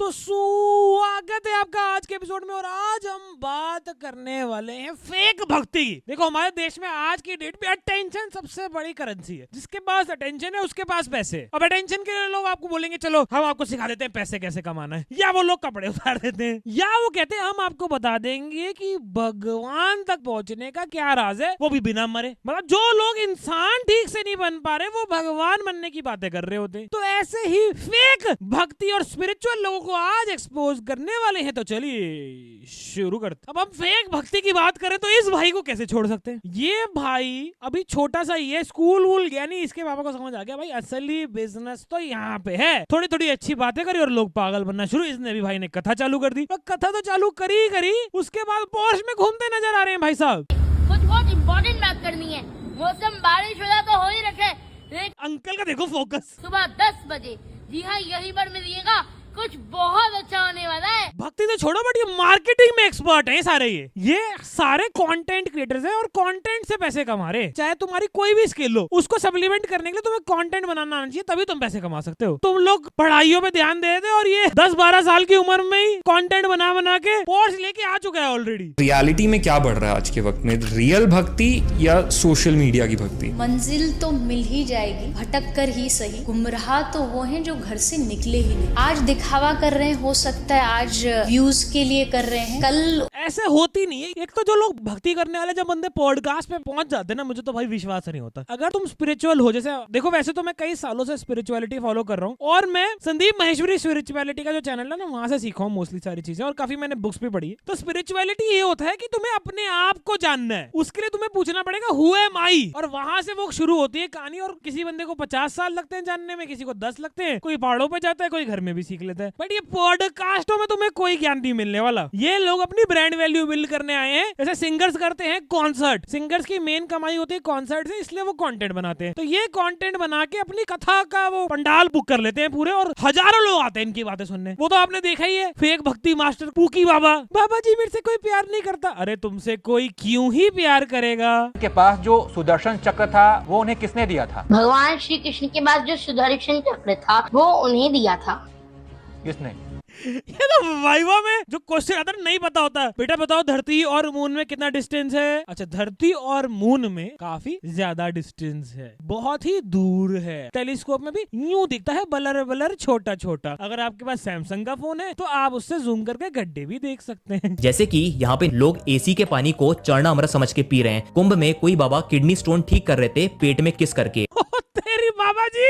तो स्वागत है आपका आज के एपिसोड में। और आज हम बात करने वाले हैं फेक भक्ति की। देखो हमारे देश में आज की डेट पे अटेंशन सबसे बड़ी करेंसी है। जिसके पास अटेंशन है उसके पास पैसे है। अब अटेंशन के लिए लोग आपको बोलेंगे चलो हम आपको सिखा देते हैं पैसे कैसे कमाना है, या वो लोग कपड़े उतार देते हैं, या वो कहते हैं हम आपको बता देंगे कि भगवान तक पहुंचने का क्या राज है, वो भी बिना मरे। मतलब जो लोग इंसान ठीक से नहीं बन पा रहे वो भगवान बनने की बातें कर रहे होते हैं। तो ऐसे ही फेक भक्ति और स्पिरिचुअल लोगों को आज एक्सपोज करने वाले हैं। तो चलिए शुरू करते। अब हम फेक भक्ति की बात करें तो इस भाई को कैसे छोड़ सकते हैं। ये भाई अभी छोटा सा ही है, स्कूल वूल गया नहीं, इसके पापा को समझ आ गया भाई असली बिजनेस तो यहाँ पे है। थोड़ी थोड़ी अच्छी बातें करी और लोग पागल बनना शुरू। इसने भी भाई ने कथा चालू कर दी। कथा तो चालू करी उसके बाद पोर्श में घूमते नजर आ रहे हैं भाई साहब। कुछ बहुत इम्पोर्टेंट बात करनी है। मौसम बारिश हो तो हो ही रखे। अंकल का देखो फोकस। सुबह 10 बजे जी हाँ यहीं पर मिलिएगा, कुछ बहुत अच्छा होने वाला है। भक्ति तो छोड़ो बट ये मार्केटिंग में एक्सपर्ट हैं सारे। ये सारे कंटेंट क्रिएटर्स हैं और कंटेंट से पैसे कमा रहे हैं। चाहे तुम्हारी कोई भी स्किल हो उसको सप्लीमेंट करने के लिए तुम्हें कंटेंट बनाना आना चाहिए, तभी तुम पैसे कमा सकते हो। तुम लोग पढ़ाइयों पे ध्यान दे देते और ये 10-12 साल की उम्र में ही कंटेंट बना के पोर्श लेके आ चुका है ऑलरेडी। रियलिटी में क्या बढ़ रहा है आज के वक्त में, रियल भक्ति या सोशल मीडिया की भक्ति? मंजिल तो मिल ही जाएगी, भटक कर ही सही। गुमराह तो वो हैं जो घर से निकले ही नहीं। आज दिखावा कर रहे हैं, हो सकता है आज व्यूज के लिए कर रहे हैं, कल ऐसे होती नहीं है। एक तो जो लोग भक्ति करने वाले जब बंदे पॉडकास्ट पे पहुंच जाते हैं ना, मुझे तो भाई विश्वास नहीं होता। अगर तुम स्पिरिचुअल हो, जैसे देखो वैसे तो मैं कई सालों से स्पिरिचुअलिटी फॉलो कर रहा हूँ और मैं संदीप महेश्वरी स्पिरिचुअलिटी का जो चैनल है ना वहां से सीखा हूँ मोस्टली सारी चीजें, और काफी मैंने बुक्स भी पढ़ी है। तो स्पिरिचुअलिटी ये होता है कि तुम्हें अपने आप को जानना है, उसके लिए तुम्हें पूछना पड़ेगा हु एम आई, और वहां से वो शुरू होती है कहानी। और किसी बंदे को 50 साल लगते हैं जानने में, किसी को 10 लगते हैं, कोई पहाड़ों पे जाता है, कोई घर में भी सीख लेता है। बट ये पॉडकास्टों में तुम्हें कोई ज्ञान नहीं मिलने वाला। ये लोग अपनी ब्रांड वैल्यू बिल्ड करने आए हैं। जैसे सिंगर्स करते हैं कॉन्सर्ट, सिंगर्स की मेन कमाई होती है कॉन्सर्ट से, इसलिए वो कंटेंट बनाते हैं। तो ये कंटेंट बना के अपनी कथा का वो पंडाल बुक कर लेते हैं पूरे, और हजारों लोग आते हैं इनकी बातें सुनने। वो तो आपने देखा ही है, फेक भक्ति मास्टर पूकी बाबा जी मेरे से कोई प्यार नहीं करता। अरे तुमसे कोई क्यों ही प्यार करेगा। के पास जो सुदर्शन चक्र था वो उन्हें किसने दिया था? भगवान श्री कृष्ण के पास जो सुदर्शन चक्र था वो उन्हें दिया था। किसने? ये तो वाइवा में जो क्वेश्चन आता है नहीं पता होता। बेटा बताओ धरती और मून में कितना डिस्टेंस है? अच्छा, धरती और मून में काफी ज्यादा डिस्टेंस है, बहुत ही दूर है। टेलीस्कोप में भी यूं दिखता है, बलर छोटा छोटा। अगर आपके पास सैमसंग का फोन है तो आप उससे जूम करके गड्ढे भी देख सकते हैं। जैसे कि यहाँ पे लोग एसी के पानी को चढ़ना अमृत समझ के पी रहे हैं। कुंभ में कोई बाबा किडनी स्टोन ठीक कर रहे थे पेट में किस करके। तेरी बाबा जी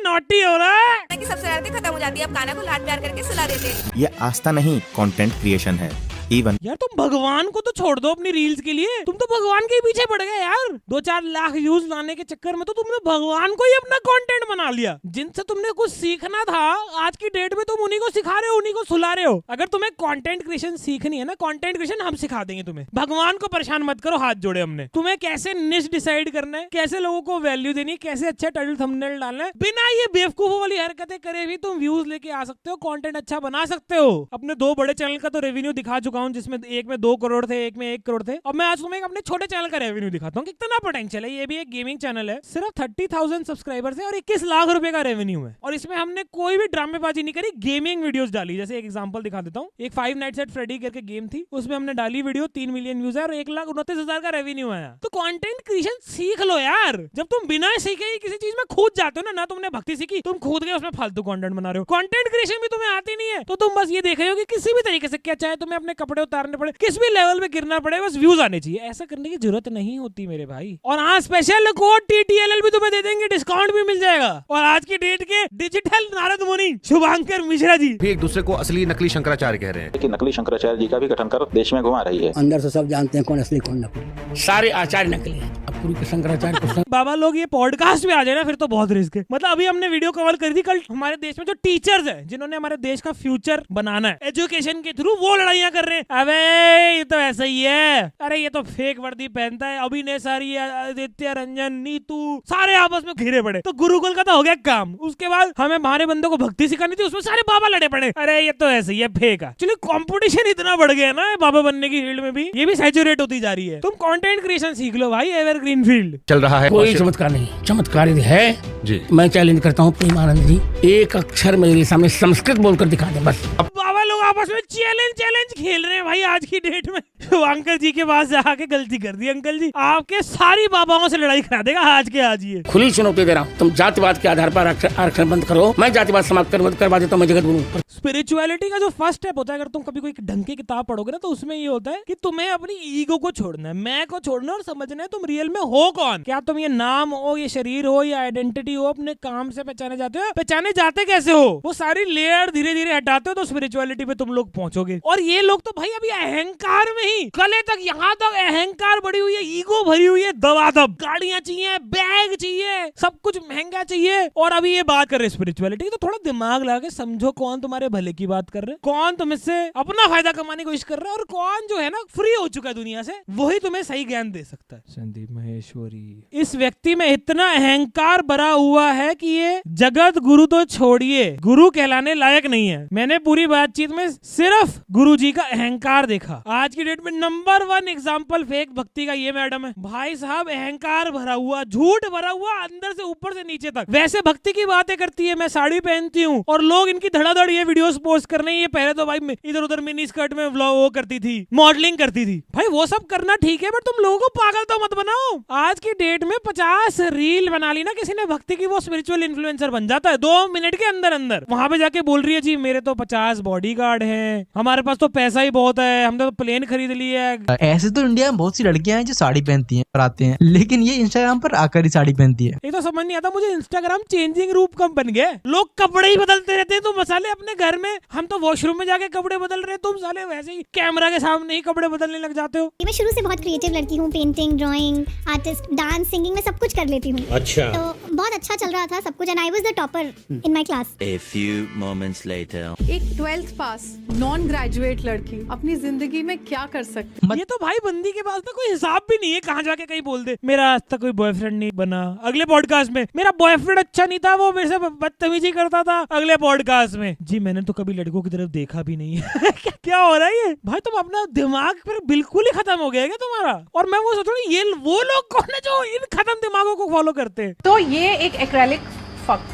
नॉटी हो रहा है कि सब शरारतें खत्म हो जाती है, अब काना को लाड प्यार करके सुला देते हैं। ये आस्था नहीं कंटेंट क्रिएशन है। इवन यार तुम भगवान को तो छोड़ दो अपनी रील्स के लिए, तुम तो भगवान के पीछे पड़ गए यार। 2-4 लाख व्यूज लाने के चक्कर में तो तुमने भगवान को ही अपना कंटेंट बना लिया। जिनसे तुमने कुछ सीखना था आज की डेट में तुम उन्हीं को सिखा रहे हो, उन्हीं को सुला रहे हो। अगर तुम्हें कंटेंट क्रिएशन सीखनी है ना, कंटेंट क्रिएशन हम सिखा देंगे तुम्हें। भगवान को परेशान मत करो, हाथ जोड़े हमने। तुम्हें कैसे निश डिसाइड करना है, कैसे लोगों को वैल्यू देनी है, कैसे अच्छा टाइटल थंबनेल डालना है, बिना ये बेवकूफों वाली हरकतें करे भी तुम व्यूज लेके आ सकते हो, कंटेंट अच्छा बना सकते हो। अपने 2 बड़े चैनल का तो रेवेन्यू दिखा चुका हूँ, जिसमें एक में 2 करोड़ थे, एक में 1 करोड़ थे। अब मैं आज तुम्हें अपने छोटे चैनल का रेवेन्यू दिखाता हूँ कितना पोटेंशियल है। ये भी एक गेमिंग चैनल है, सिर्फ 30,000 सब्सक्राइबर्स है और 21 लाख रुपए का रेवेन्यू है। और इसमें हमने कोई भी ड्रामेबाजी नहीं करी, गेमिंग वीडियोस डाली। जैसे एक एग्जांपल दिखा देता हूँ, एक 5 नाइट्स एट फ्रेडी करके गेम थी, उसमें हमने डाली वीडियो, 3 मिलियन व्यूज है और 1,29,000 का रेवेन्यू आया। तो कंटेंट क्रिएशन सीख लो यार। जब तुम बिना सीखे ही किसी चीज में कूद जाते हो ना तुमने भक्ति सीखी, तुम कूद गए उसमें फालतू कंटेंट बना रहे हो। कंटेंट क्रिएशन भी तुम्हें आती नहीं है तो तुम बस ये देख रहे हो कि किसी भी तरीके से, क्या चाहे तुम्हें अपने कपड़े उतारने पड़े, किस भी लेवल पे गिरना पड़े, बस व्यूज आने चाहिए। ऐसा करने की जरूरत नहीं होती मेरे भाई। और हाँ, स्पेशल कोड TTLL भी तुम्हें दे देंगे, डिस्काउंट भी मिल जाएगा। और आज की डेट के डिजिटल नारद मुनि शुभांकर मिश्रा जी एक दूसरे को असली नकली शंकराचार्य कह रहे हैं कि नकली शंकराचार्य जी का भी गठन कर देश में घुमा रही है। अंदर से सब जानते हैं कौन असली कौन नकली, सारे आचार्य नकली हैं। अब पूरी के शंकराचार्य को बाबा लोग ये पॉडकास्ट में आ जाए ना फिर तो बहुत रिस्क है। मतलब अभी हमने वीडियो कवर करी थी, कल हमारे देश में जो टीचर्स है जिन्होंने हमारे देश का फ्यूचर बनाना है एजुकेशन के थ्रू, वो लड़ाइयां कर रहे रहे हैं, अबे ये तो ऐसा ही है, अरे ये तो फेक वर्दी पहनता है, अभिनय सारी, आदित्य रंजन, नीतू, सारे आपस में घिरे पड़े। तो गुरुकुल का तो हो गया काम। उसके बाद हमें हमारे बंदों को भक्ति सिखानी थी, उसमें सारे बाबा लड़े पड़े, अरे ये तो ऐसे ही है, फेक है। चलिए कंपटीशन इतना बढ़ गया ना बाबा बनने की फील्ड में भी, ये भी सैचुरेट होती जा रही है। तुम कंटेंट क्रिएशन सीख लो भाई, एवरग्रीन फील्ड चल रहा है। कोई चमत्कार नहीं, चमत्कार यदि है जी, मैं चैलेंज करता हूँ प्रेमानंद जी, एक अक्षर मेरे सामने संस्कृत बोलकर दिखा दे बस। बाबा लोग आपस में चैलेंज खेल रहे हैं भाई आज की डेट में। तो अंकल जी के पास जाके गलती कर दी, अंकल जी आपके सारी बाबाओं से लड़ाई करा देगा आज के आज ही। खुली चुनौती दे रहा हूँ, तुम जातिवाद के आधार पर आरक्षण बंद करो, मैं जातिवाद समाप्त करवा देता हूँ, मैं जगत गुरु। स्पिरिचुअलिटी का जो फर्स्ट स्टेप होता है, अगर तुम कभी कोई ढंग की किताब पढ़ोगे ना, तो उसमें ये होता है कि तुम्हें अपनी ईगो को छोड़ना है, मैं को छोड़ना और समझना है तुम रियल में हो कौन। क्या तुम ये नाम हो, ये शरीर हो, या आइडेंटिटी हो, अपने काम से पहचाने जाते हो, पहचाने जाते कैसे हो, वो सारी लेयर धीरे धीरे हटाते हो तो स्पिरिचुअलिटी पे तुम लोग पहुंचोगे। और ये लोग तो भाई अभी अहंकार में ही, गले तक यहाँ तक अहंकार बढ़ी हुई है, ईगो भरी हुई है, दबादब, गाड़ियां चाहिए, बैग चाहिए, सब कुछ महंगा चाहिए, और अभी ये बात कर रहे स्पिरिचुअलिटी। तो थोड़ा दिमाग लगा के समझो कौन तुम्हारे भले की बात कर रहे, कौन तुमसे अपना फायदा कमाने की कोशिश कर रहा है, और कौन जो है ना फ्री हो चुका है दुनिया से, वही तुम्हें सही ज्ञान दे सकता है। संदीप महेश्वरी, इस व्यक्ति में इतना अहंकार भरा हुआ है कि ये जगत गुरु तो छोड़िए, गुरु कहलाने लायक नहीं है। मैंने पूरी बातचीत में सिर्फ गुरु जी का अहंकार देखा। आज की डेट में नंबर 1 एग्जाम्पल फेक भक्ति का ये मैडम है भाई साहब, अहंकार भरा हुआ, झूठ भरा हुआ, अंदर से ऊपर से नीचे तक। वैसे भक्ति की बातें करती है, मैं साड़ी पहनती हूँ, और लोग इनकी धड़ाधड़ ये वीडियोस पोस्ट कर रहे हैं। ये पहले तो भाई इधर उधर मिनी स्कर्ट में व्लॉग वो करती थी, मॉडलिंग करती थी, भाई वो सब करना ठीक है, बट तुम लोगों को पागल तो मत बनाओ। आज की डेट में 50 रील बना ली ना किसी ने भक्ति की, वो स्पिरिचुअल इन्फ्लुएंसर बन जाता है 2 मिनट के अंदर अंदर। वहां पे जाके बोल रही है जी मेरे तो 50 बॉडीगार्ड हैं, हमारे पास तो पैसा ही बहुत है, हमने तो प्लेन खरीद लिया है। ऐसे तो इंडिया में बहुत सी लड़कियां हैं जो साड़ी पहनती हैं और आते हैं, लेकिन ये इंस्टाग्राम पर आकर ही साड़ी पहनती है। ये तो समझ नहीं आता मुझे, इंस्टाग्राम चेंजिंग रूप कब बन गया? लोग कपड़े ही बदलते रहते हैं, तुम साले अपने घर में, हम तो वॉशरूम में जाके कपड़े बदल रहे हैं, तुम साले वैसे ही कैमरा के सामने ही कपड़े बदलने लग जाते हो। मैं शुरू से बहुत क्रिएटिव लड़की हूँ, painting, drawing, artist, dance, singing में सब कुछ कर लेती हूँ। अच्छा, तो बहुत अच्छा चल रहा था सब कुछ, and I was the topper in my class. A few moments later. एक 12th पास नॉन ग्रेजुएट लड़की अपनी जिंदगी में क्या कर सकती है? ये तो भाई बंदी के पास ना कोई हिसाब भी नहीं है, कहाँ जाके कहीं बोल दे मेरा आज तक कोई बॉयफ्रेंड नहीं बना। अगले पॉडकास्ट में मेरा बॉयफ्रेंड अच्छा नहीं था, वो मेरे से बदतमीजी करता था। अगले पॉडकास्ट में जी मैंने तो कभी लड़कों की तरफ देखा भी नहीं है। क्या हो रहा है ये भाई? तुम अपना दिमाग पर बिल्कुल ही खत्म हो गया क्या तुम्हारा? और मैं वो सोच रहा हूँ ये वो लोग कौन है जो इन खत्म दिमागों को फॉलो करते हैं? तो ये एक एक्रेलिक फक।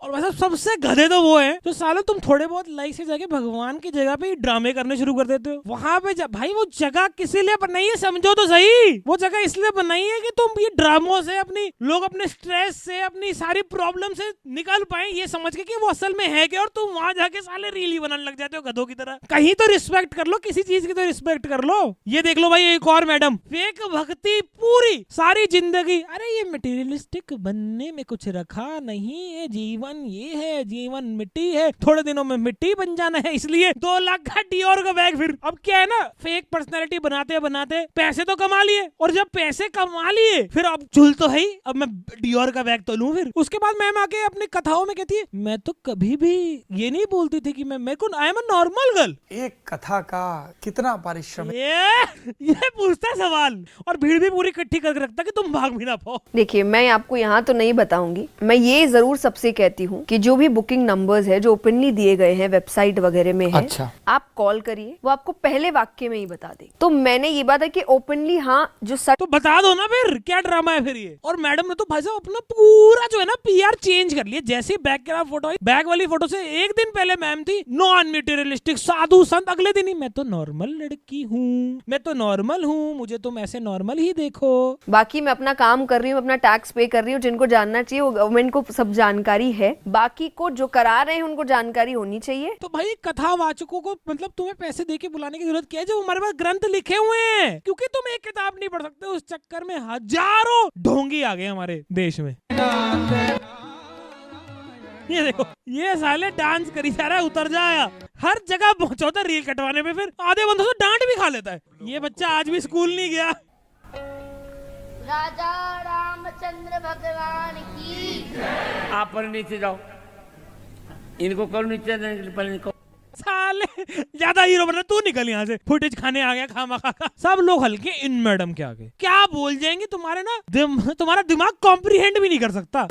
और वैसे सबसे गधे तो वो है जो सालों तुम थोड़े बहुत लाइक से जाके भगवान की जगह पे ड्रामे करने शुरू कर देते हो। वहां पे भाई वो जगह किसी लिए बनाई है समझो तो सही। वो जगह इसलिए बनाई है कि तुम ये ड्रामों से अपनी लोग अपने स्ट्रेस से अपनी सारी प्रॉब्लम से निकल पाए, ये समझ के कि वो असल में है क्या, और तुम वहां जाके साले रील ही बनाने लग जाते हो गधों की तरह। कहीं तो रिस्पेक्ट कर लो, किसी चीज की तो रिस्पेक्ट कर लो। ये देख लो भाई एक और मैडम, फेक भक्ति पूरी सारी जिंदगी, अरे ये मटेरियलिस्टिक बनने में कुछ रखा नहीं है, जीवन ये है, जीवन मिट्टी है, थोड़े दिनों में मिट्टी बन जाना है, इसलिए 2 लाख का डियोर का बैग। फिर अब क्या है ना, फेक पर्सनालिटी बनाते बनाते पैसे तो कमा लिए, और जब पैसे कमा लिए फिर अब चुल तो है ही, अब मैं डियोर का बैग तो लूं। फिर उसके बाद मैम आके अपनी कथाओं में कहती है मैं तो कभी भी ये नहीं बोलती थी कि मैं कौन, I am a normal girl. एक कथा का कितना परिश्रम, ये पूछता है सवाल, और भीड़ भी पूरी इकट्ठी करके रखता कि तुम भाग भी ना पाओ। देखिए मैं आपको यहाँ तो नहीं बताऊंगी, मैं ये जरूर सबसे कहती हूँ कि जो भी बुकिंग नंबर्स है जो ओपनली दिए गए हैं वेबसाइट वगैरह में है, अच्छा, आप कॉल करिए, वो आपको पहले वाक्य में ही बता दे। तो मैंने ये बात है कि ओपनली हाँ जो सच तो बता दो ना, फिर क्या ड्रामा है फिर ये। और मैडम ने तो भाई साहब अपना पूरा जो है ना पीआर चेंज कर लिया। जैसे ही बैग के फोटो आई, बैग वाली फोटो से एक दिन पहले मैम थी नॉन मटेरियलिस्टिक साधु संत, अगले दिन ही मैं तो नॉर्मल लड़की हूँ, मैं तो नॉर्मल हूँ, मुझे तुम ऐसे नॉर्मल ही देखो। बाकी मैं अपना काम कर रही हूँ, अपना टैक्स पे कर रही हूँ, जिनको जानना चाहिए वो गवर्नमेंट को सब जानकारी है, बाकी को जो करा रहे हैं उनको जानकारी होनी चाहिए। तो भाई कथावाचकों को मतलब तुम्हें पैसे देके बुलाने की जरूरत क्या है, जो हमारे पास ग्रंथ लिखे हुए हैं, क्योंकि तुम एक किताब नहीं पढ़ सकते, उस चक्कर में हजारों ढोंगी आ गए हमारे देश में। ये देखो ये साले डांस करी जा रहा है, उतर जाया, हर जगह पहुंचा होता रील कटवाने में, फिर आधे बंदों से डांट भी खा लेता है। ये बच्चा आज भी स्कूल नहीं गया। राजा रामचंद्र भगवान की। आप पर नीचे जाओ, इनको करो नीचे, पहले इनको साले ज्यादा हीरो बना, तू निकल यहाँ से, फुटेज खाने आ गया खामा खा। सब लोग हल्के इन मैडम के आगे क्या बोल जाएंगे, तुम्हारे ना तुम्हारा दिमाग कॉम्प्रिहेंड भी नहीं कर सकता।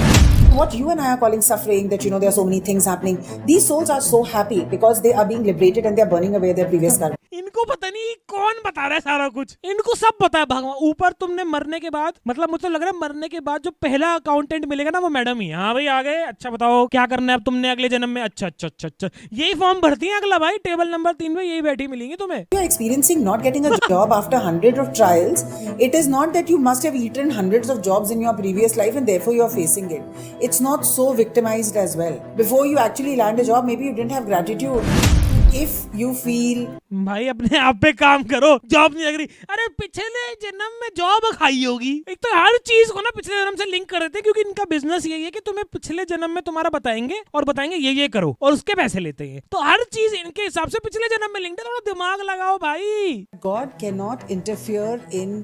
What you and I are calling suffering, that there are so many things happening. These souls are so happy because they are being liberated and they are burning away their previous karma. इनको पता नहीं कौन बता रहा है सारा कुछ, इनको सब पता है भगवान। ऊपर तुमने मरने के बाद, मतलब मुझे लग रहा है मरने के बाद जो पहला अकाउंटेंट मिलेगा ना वो मैडम ही। हाँ भाई आ गए, अच्छा बताओ क्या करना है अब तुमने अगले जन्म में। अच्छा अच्छा अच्छा अच्छा, यही फॉर्म भरती है अगला भाई, टेबल नंबर 3 में यही बैठी मिलेंगे तुम्हें। You are experiencing not getting a job after hundreds of trials. It is not that you must have eaten hundreds of jobs in your previous life and therefore you are facing it. It's not so victimized as well. Before you actually land a job, maybe you didn't have gratitude. If you feel भाई अपने आप पे काम करो, job नहीं लग रही, अरे पिछले जन्म में जॉब खाई होगी। एक तो हर चीज को ना पिछले जन्म से लिंक कर देते हैं, क्योंकि इनका बिजनेस यही है कि तुम्हें पिछले जन्म में तुम्हारा बताएंगे और बताएंगे ये करो और उसके पैसे लेते हैं। तो हर चीज इनके हिसाब से पिछले जन्म में लिंक है, थोड़ा दिमाग लगाओ भाई। God cannot interfere in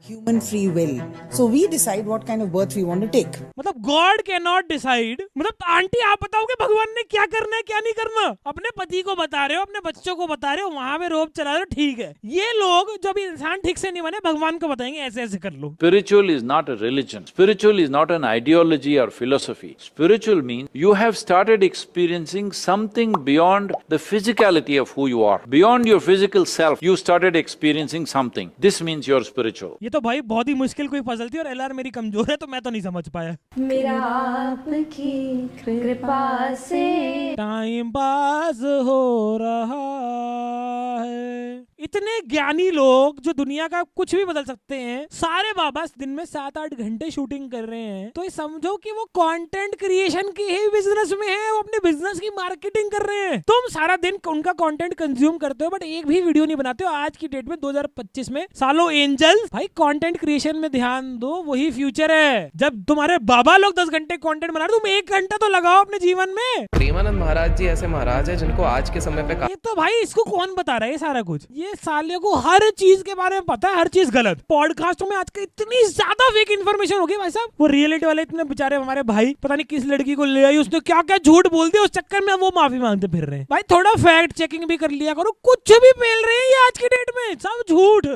human free will. So we decide what kind of birth we want to take. मतलब गॉड कैन नॉट डिसाइड, मतलब आंटी आप बताओगे भगवान ने क्या करना है क्या नहीं करना। अपने पति को बता रहे हो, अपने बच्चों को बता रहे हो, वहां पे रोब चला रहे हो, ठीक है। ये लोग जो भी इंसान ठीक से नहीं बने भगवान को बताएंगे ऐसे ऐसे कर लो। Spiritual is not a religion. Spiritual is not an ideology or philosophy. Spiritual means you have started experiencing something beyond the physicality of who you are. Beyond your physical self, you started experiencing something. This means you're spiritual. ये तो भाई बहुत ही मुश्किल कोई puzzle थी और LR मेरी कमजोर है तो मैं तो नहीं समझ पाया। मेरा आपकी कृपा से टाइम पास हो रहा है। इतने ज्ञानी लोग जो दुनिया का कुछ भी बदल सकते हैं, सारे बाबा दिन में 7-8 घंटे शूटिंग कर रहे हैं, तो ये समझो कि वो कंटेंट क्रिएशन के ही बिजनेस में है, वो अपने बिजनेस की मार्केटिंग कर रहे हैं। तुम सारा दिन उनका कंटेंट कंज्यूम करते हो बट एक भी वीडियो नहीं बनाते हो। आज की डेट में 2025 में सालो एंजल्स भाई कंटेंट क्रिएशन में ध्यान दो, वही फ्यूचर है। जब तुम्हारे बाबा लोग 10 घंटे कंटेंट बना रहे, तुम 1 घंटा तो लगाओ अपने जीवन में। प्रेमानंद महाराज जी ऐसे महाराज है जिनको आज के समय पे ये तो भाई इसको कौन बता रहा है सारा कुछ, ये साले को हर चीज के बारे में पता है, हर चीज गलत। पॉडकास्टों में आजकल इतनी ज्यादा फेक इन्फॉर्मेशन हो गई भाई साहब। वो रियलिटी वाले इतने बेचारे हमारे भाई पता नहीं किस लड़की को ले आई, उसने क्या क्या झूठ बोल दिया, उस चक्कर में वो माफी मांगते फिर रहे हैं। भाई थोड़ा फैक्ट चेकिंग भी कर लिया करो, कुछ भी पेल रहे हैं ये आज की डेट में, सब झूठ।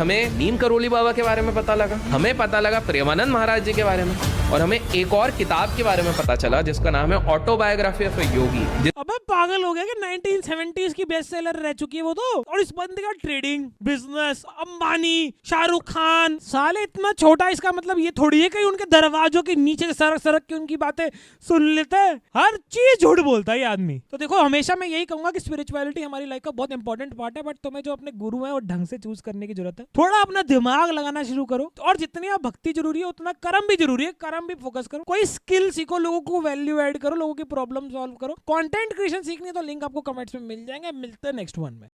हमें नीम करोली बाबा के बारे में पता लगा, हमें पता लगा प्रेमानंद महाराज जी के बारे में, और हमें एक और किताब के बारे में पता चला जिसका नाम है ऑटोबायोग्राफी ऑफ अ योगी। अबे पागल हो गया कि 1970s की बेस्ट सेलर रह चुकी है वो तो। और इस बंदे का ट्रेडिंग बिजनेस, अंबानी, शाहरुख खान, साले इतना छोटा, इसका मतलब ये थोड़ी है कि उनके दरवाजों के नीचे से सरक सरक के उनकी बातें सुन लेते हैं। हर चीज झूठ बोलता है ये आदमी। तो देखो हमेशा मैं यही कहूंगा कि स्पिरिचुअलिटी हमारी लाइफ का बहुत इंपॉर्टेंट पार्ट है, बट तुम्हें जो अपने गुरु है वो ढंग से चूज करने की जरूरत है। थोड़ा अपना दिमाग लगाना शुरू करो, और जितनी आप भक्ति जरूरी है उतना कर्म भी जरूरी है, कर्म भी फोकस करो। कोई स्किल सीखो, लोगों को वैल्यू ऐड करो, लोगों की प्रॉब्लम सॉल्व करो। कंटेंट क्रिएशन सीखनी है तो लिंक आपको कमेंट्स में मिल जाएंगे। मिलते हैं नेक्स्ट वन में।